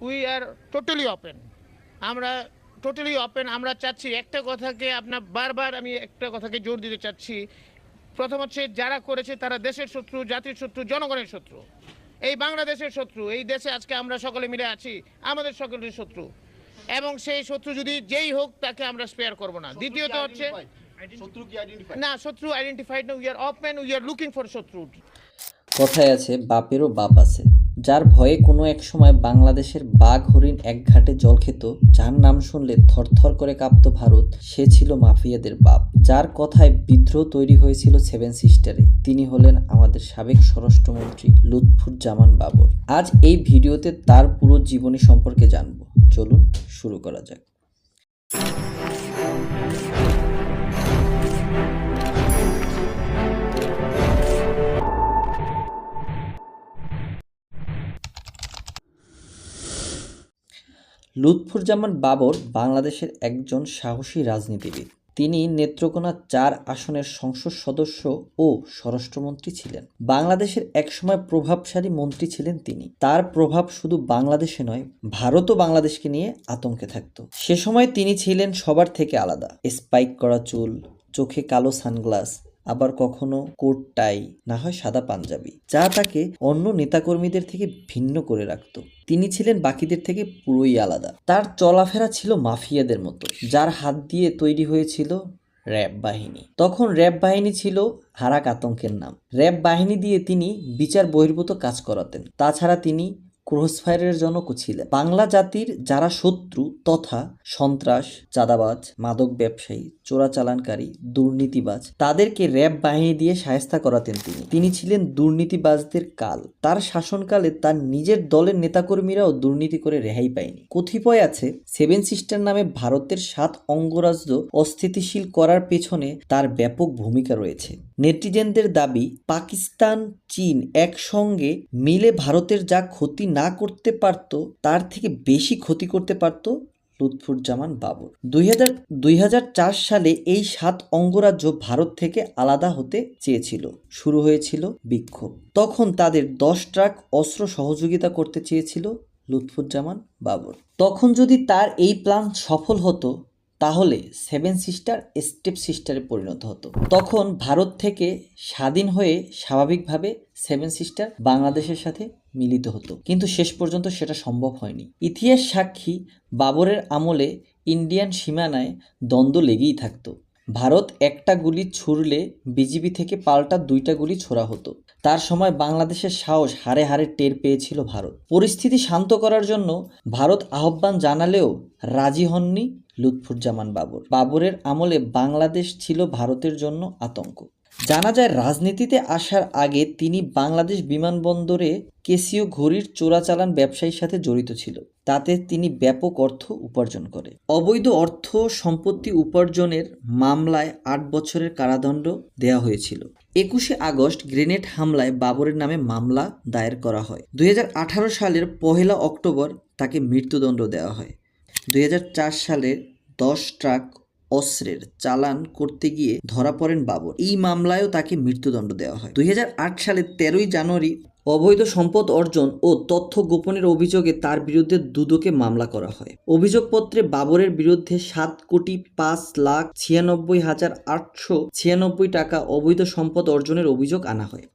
We are totally open, আমরা totally open. আমরা চাচ্ছি একটা কথাকে, আপনার বারবার আমি একটা কথাকে জোর দিতে চাচ্ছি, প্রথম হচ্ছে যারা করেছে তারা দেশের শত্রু, জাতির শত্রু, জনগণের শত্রু, এই বাংলাদেশের শত্রু। এই দেশে আজকে আমরা সকলে মিলে আছি, আমাদের সকলের শত্রু, এবং সেই শত্রু যদি যেই হোক তাকে আমরা স্পেয়ার করব না। দ্বিতীয়ত হচ্ছে না, শত্রু আইডেন্টিফাইড না, we are open, we are looking for শত্রু। কথায় আছে বাপেরও বাপ আছে। যার ভয়ে কোনো এক সময় বাংলাদেশের বাঘ হরিণ এক ঘাটে জল খেত, যার নাম শুনলে থরথর করে কাঁপতো ভারত, সে ছিল মাফিয়াদের বাপ। যার কথায় বিদ্রোহ তৈরি হয়েছিল সেভেন সিস্টারে, তিনি হলেন আমাদের সাবেক স্বরাষ্ট্রমন্ত্রী লুৎফুজ্জামান বাবর। আজ এই ভিডিওতে তার পুরো জীবনী সম্পর্কে জানবো। চলুন শুরু করা যাক। লুৎফুজ্জামান বাবর বাংলাদেশের একজন সাহসী রাজনীতিবিদ। তিনি নেত্রকোনা ৪ আসনের সংসদ সদস্য ও স্বরাষ্ট্রমন্ত্রী ছিলেন। বাংলাদেশের একসময় প্রভাবশালী মন্ত্রী ছিলেন তিনি। তার প্রভাব শুধু বাংলাদেশে নয়, ভারতও বাংলাদেশকে নিয়ে আতঙ্কে থাকত। সে সময় তিনি ছিলেন সবার থেকে আলাদা। স্পাইক করা চুল, চোখে কালো সানগ্লাস, আবার কখনো কোট টাই, না হয় সাদা পাঞ্জাবি, যা তাকে অন্য নেতাকর্মীদের থেকে ভিন্ন করে রাখত। তিনি ছিলেন বাকিদের থেকে পুরোই আলাদা। তার চলাফেরা ছিল মাফিয়াদের মতো, যার হাত দিয়ে তৈরি হয়েছিল র্যাব বাহিনী। তখন র্যাব বাহিনী ছিল হারাক আতঙ্কের নাম। র্যাব বাহিনী দিয়ে তিনি বিচার বহির্ভূত কাজ করাতেন। তাছাড়া তিনি ক্রসফায়ারের জনকও ছিলেন। বাংলা জাতির যারা শত্রু তথা সন্ত্রাস, চাঁদাবাজ, মাদক ব্যবসায়ী, চোরাচালানকারী, দুর্নীতিবাজ, তাদেরকে র্যাব বাহিনী দিয়ে শায়েস্তা করাতেন তিনি ছিলেন দুর্নীতিবাজদের কাল। তার শাসনকালে তার নিজের দলের নেতাকর্মীরাও দুর্নীতি করে রেহাই পায়নি। কতিপয় আছে সেভেন সিস্টার নামে ভারতের 7 অঙ্গরাজ্য অস্থিতিশীল করার পেছনে তার ব্যাপক ভূমিকা রয়েছে। নেটিজেনদের দাবি, পাকিস্তান, চীন একসঙ্গে মিলে ভারতের যা ক্ষতি না করতে পারত, তার থেকে বেশি ক্ষতি করতে পারত লুৎফুজ্জামান বাবর। 2004 সালে এই 7 অঙ্গরাজ্য ভারত থেকে আলাদা হতে চেয়েছিল। শুরু হয়েছিল বিক্ষোভ। তখন তাদের 10 ট্রাক অস্ত্র সহযোগিতা করতে চেয়েছিল লুৎফুজ্জামান বাবর। তখন যদি তার এই প্ল্যান সফল হতো, তাহলে সেভেন সিস্টার স্টেপ সিস্টারে পরিণত হতো। তখন ভারত থেকে স্বাধীন হয়ে স্বাভাবিকভাবে সেভেন সিস্টার বাংলাদেশের সাথে মিলিত হতো, কিন্তু শেষ পর্যন্ত সেটা সম্ভব হয়নি। ইতিহাস সাক্ষী, বাবরের আমলে ইন্ডিয়ান সীমানায় দ্বন্দ্ব লেগেই থাকতো। ভারত একটা গুলি ছুড়লে বিজিবি থেকে পাল্টা 2টা গুলি ছোড়া হতো। তার সময় বাংলাদেশের সাহস হারে হারে টের পেয়েছিল ভারত। পরিস্থিতি শান্ত করার জন্য ভারত আহ্বান জানালেও রাজি হননি লুৎফুজ্জামান বাবর। বাবরের আমলে বাংলাদেশ ছিল ভারতের জন্য আতঙ্ক। জানা যায় রাজনীতিতে আসার আগে তিনি বাংলাদেশ বিমানবন্দরে কেসিও ঘড়ির চোরাচালান ব্যবসায়ীর সাথে জড়িত ছিল। তাতে তিনি ব্যাপক অর্থ উপার্জন করে। অবৈধ অর্থ সম্পত্তি উপার্জনের মামলায় 8 বছরের কারাদণ্ড দেওয়া হয়েছিল। 21শে আগস্ট গ্রেনেড হামলায় বাবরের নামে মামলা দায়ের করা হয়। 2018 সালের 1 অক্টোবর তাকে মৃত্যুদণ্ড দেওয়া হয়। 2004 সালের 10 ট্রাক অস্ত্রের চালান করতে গিয়ে ধরা পড়েন বাবর। এই মামলায়ও তাকে মৃত্যুদণ্ড দেওয়া হয়। 2008 সালের 13 জানুয়ারি অবৈধ সম্পদ অর্জন ও তথ্য গোপনের অভিযোগে তার বিরুদ্ধে দুদকে মামলা করা হয়। অভিযোগপত্রে বাবরের বিরুদ্ধে 7,05,96,896 টাকা অবৈধ সম্পদ অর্জনের অভিযোগ আনা হয়।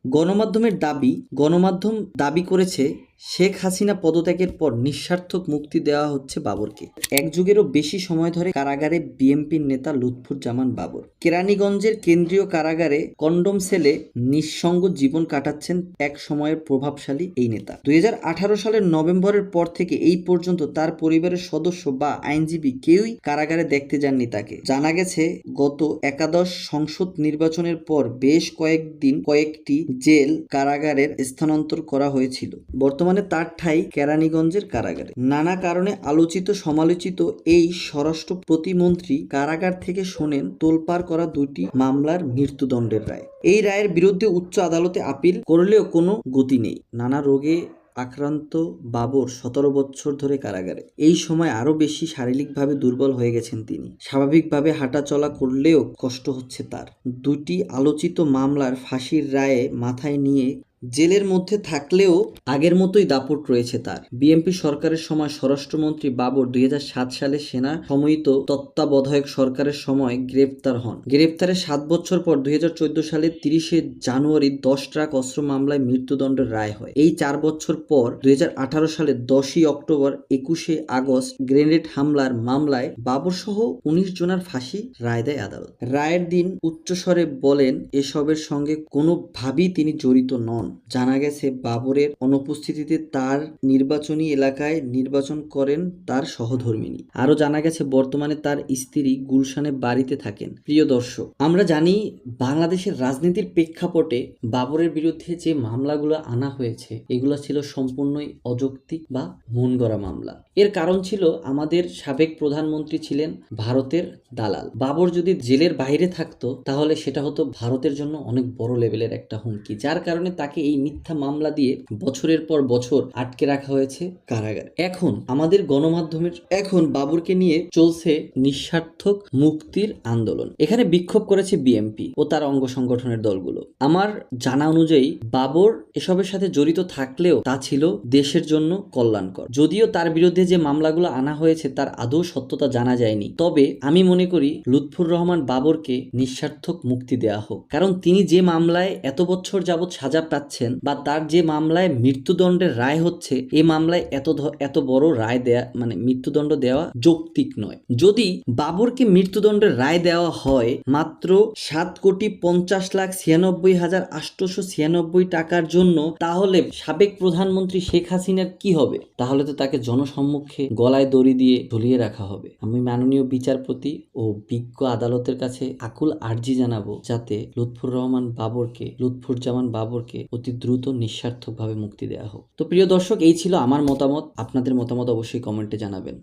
গণমাধ্যম দাবি করেছে শেখ হাসিনা পদত্যাগের পর নিঃস্বার্থক মুক্তি দেওয়া হচ্ছে বাবরকে। 1 যুগেরও বেশি সময় ধরে কারাগারে বিএনপির নেতা লুৎফুজ্জামান বাবর। কেরানীগঞ্জের কেন্দ্রীয় কারাগারে কন্ডম সেলে নিঃসঙ্গ জীবন কাটাচ্ছেন এক সময়ের প্রভাবশালী এই নেতা। 2018 সালের নভেম্বরের পর থেকে এই পর্যন্ত তার পরিবারের সদস্য বা আইনজীবী কেউই কারাগারে দেখতে যাননি তাকে। জানা গেছে গত একাদশ সংসদ নির্বাচনের পর বেশ কয়েকটি জেল কারাগারের স্থানান্তর করা হয়েছিল। বর্তমানে তার ঠাঁই কেরানীগঞ্জের কারাগারে। নানা কারণে আলোচিত সমালোচিত এই স্বরাষ্ট্র প্রতিমন্ত্রী কারাগার থেকে শোনেন তোলপাড় করা 2টি মামলার মৃত্যুদণ্ডের রায়। এই রায়ের বিরুদ্ধে উচ্চ আদালতে আপিল করলেও কোনো গতি নেই। নানা রোগে আক্রান্ত বাবর 17 বছর ধরে কারাগারে। এই সময় আরো বেশি শারীরিকভাবে দুর্বল হয়ে গেছেন তিনি। স্বাভাবিকভাবে হাঁটাচলা করলেও কষ্ট হচ্ছে তার। 2টি আলোচিত মামলার ফাঁসির রায়ে মাথায় নিয়ে জেলের মধ্যে থাকলেও আগের মতোই দাপট রয়েছে তার। বিএনপি সরকারের সময় স্বরাষ্ট্রমন্ত্রী বাবর 2007 সালে সেনা সমন্বিত তত্ত্বাবধায়ক সরকারের সময় গ্রেপ্তার হন। গ্রেপ্তারের 7 বছর পর 2014 সালের 30শে জানুয়ারি 10 ট্রাক অস্ত্র মামলায় মৃত্যুদণ্ডের রায় হয়। এই 4 বছর পর 2018 সালের 10ই অক্টোবর 21শে আগস্ট গ্রেনেড হামলার মামলায় বাবর সহ 19 জনের ফাঁসি রায় দেয় আদালত। রায়ের দিন উচ্চস্বরে বলেন এসবের সঙ্গে কোনোভাবেই তিনি জড়িত নন। জানা গেছে বাবরের অনুপস্থিতিতে তার নির্বাচনী এলাকায় নির্বাচন করেন তার সহধর্মিণী। আরো জানা গেছে বর্তমানে তার স্ত্রী গুলশানে বাড়িতে থাকেন। প্রিয় দর্শক, আমরা জানি বাংলাদেশের রাজনীতির প্রেক্ষাপটে বাবরের বিরুদ্ধে যে মামলাগুলো আনা হয়েছে এগুলো ছিল সম্পূর্ণই অযৌক্তিক বা মন গড়া মামলা। এর কারণ ছিল আমাদের সাবেক প্রধানমন্ত্রী ছিলেন ভারতের দালাল। বাবর যদি জেলের বাইরে থাকতো তাহলে সেটা হতো ভারতের জন্য অনেক বড় লেভেলের একটা হুমকি, যার কারণে তাকে এই মিথ্যা মামলা দিয়ে বছরের পর বছর আটকে রাখা হয়েছে কারাগারে। এখন বাবরকে নিয়ে চলছে নিঃস্বার্থক মুক্তির আন্দোলন। এখানে বিক্ষোভ করেছে বিএনপি ও তার অঙ্গ সংগঠনের দলগুলো। আমার জানা অনুযায়ী বাবর এসবের সাথে জড়িত থাকলেও তা ছিল দেশের জন্য কল্যাণকর। যদিও তার বিরুদ্ধে যে মামলাগুলো আনা হয়েছে তার আদৌ সত্যতা জানা যায়নি, তবে আমি মনে করি লুৎফুর রহমান বাবরকে নিঃস্বার্থক মুক্তি দেওয়া হোক। কারণ তিনি যে মামলায় এত বছর যাবৎ সাজা পাচ্ছেন বা তার যে মামলায় মৃত্যুদণ্ডের রায় হচ্ছে, এই মামলায় এত বড় রায় দেয়া মানে মৃত্যুদণ্ড দেওয়া যৌক্তিক নয়। যদি বাবরকে মৃত্যুদণ্ডের রায় দেওয়া হয় মাত্র 7,50,96,896 টাকার জন্য, তাহলে সাবেক প্রধানমন্ত্রী শেখ হাসিনার কি হবে? তাহলে তো তাকে জনসম্মুখে গলায় দড়ি দিয়ে ঝুলিয়ে রাখা হবে। আমি মাননীয় বিচারপতি ও বিজ্ঞ আদালতের কাছে আকুল আর্জি জানাবো যাতে লুৎফুজ্জামান বাবরকে অতি দ্রুত নিঃস্বার্থকভাবে মুক্তি দেওয়া হোক। তো প্রিয় দর্শক, এই ছিল আমার মতামত। আপনাদের মতামত অবশ্যই কমেন্টে জানাবেন।